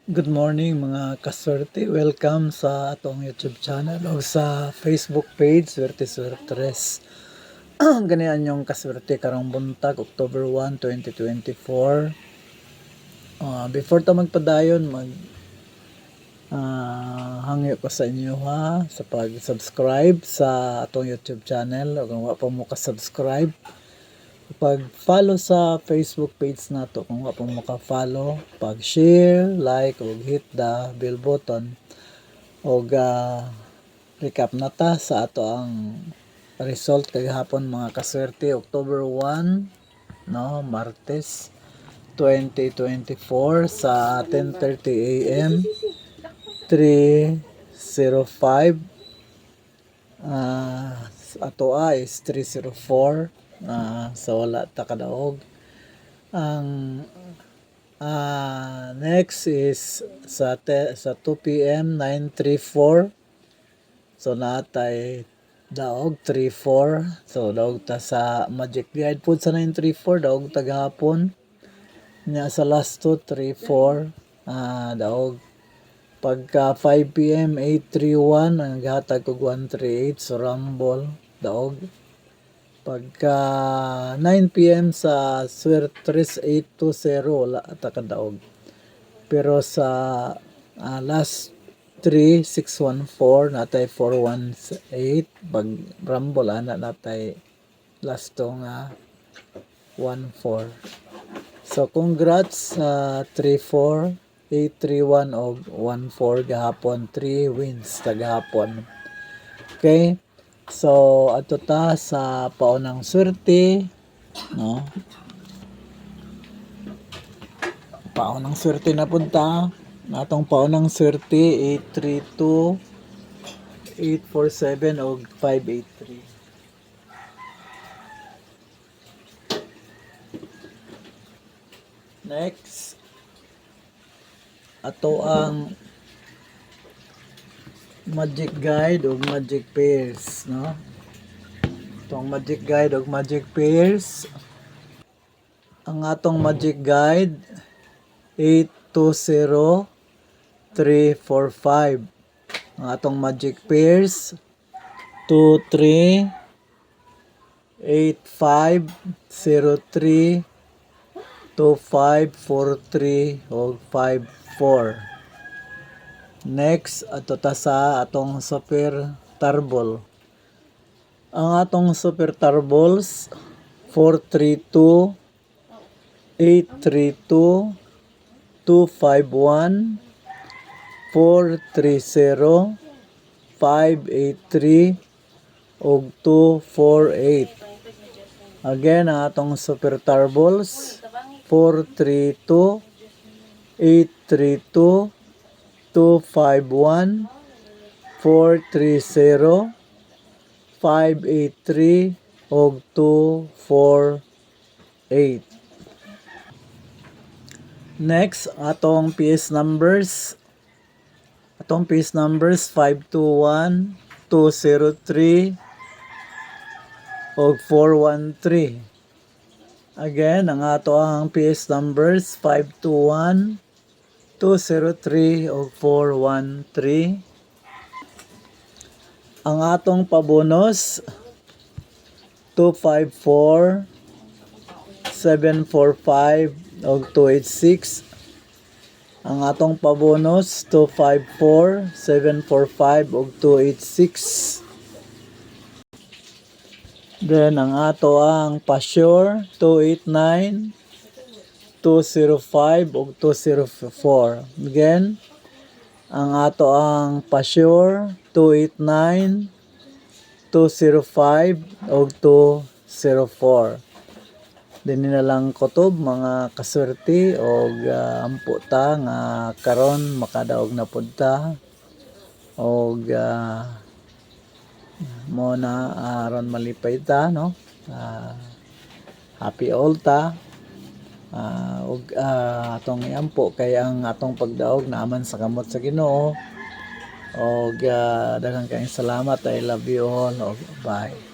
Good morning mga kaswerte. Welcome sa atong YouTube channel o sa Facebook page Swerte Swertres. Ganyan yung kaswerte karong buntag October 1, 2024. Before ta magpadayon hangyo ko sa inyo sa pag-subscribe sa atong YouTube channel o kung wa pa mo ka-subscribe, pag-follow sa Facebook page nato kung wa pa mo ka-follow, pag-share, like ug hit the bell button ug recap na ta sa ato ang result kagahapon mga kaswerte October 1 Martes 2024 sa 10:30 AM 305 ato is 304 sa wala ta kadaog. Ang next is sa 2 PM 934, so natay daog 34, so daog ta sa Magic Guide po sa 934, daog ta gahapon nya sa last 2 34 daog. Pagka 5 PM 831 ang gahatag og 138, so Rumble daog. Pagka 9 PM sa Swertres 820 wala ta kadaog. Pero sa last 3 614 natay 418, pag Rumble natay last tong 14. So congrats sa 34 831 o 14 gahapon, 3 wins gahapon. Okay? So ato ta sa paunang swerte, no? Paunang swerte na punta. Natong paunang swerte 832, 847 o 583. Next, ato ang Magic Guide o Magic Pairs, no? Itong Magic Guide o Magic Pairs. Ang atong Magic Guide 820345. Ang atong Magic Pairs 238503 2543 o 54. Next, ato ta sa atong Super Tarbol. Ang atong Super Tarbols 432 832 251 430 583 ug 248. Again, ang atong Super Tarbols 432 832 251 430 583 ug 248. Next, atong PS numbers. Atong PS numbers 521 203 ug 413. Again, ang ato ang PS numbers 521 203 o 413. Ang atong pabonus 254 745 o 286. Ang atong pabonus 254 745 o 286. Then ang ato ang pa-sure 289 205 ug 204. Again, ang ato ang pa-sure 289 205 ug 204. Dinhi na lang kutob mga kaswerte og ampo ta nga karon makadaog na pud ta og mo na aron malipay ta, no? Happy all ta. Ug atong iampo kay ang atong pagdaog naaman sa kamot sa Ginoo. Og daghang kayong salamat. I love you all. Bye.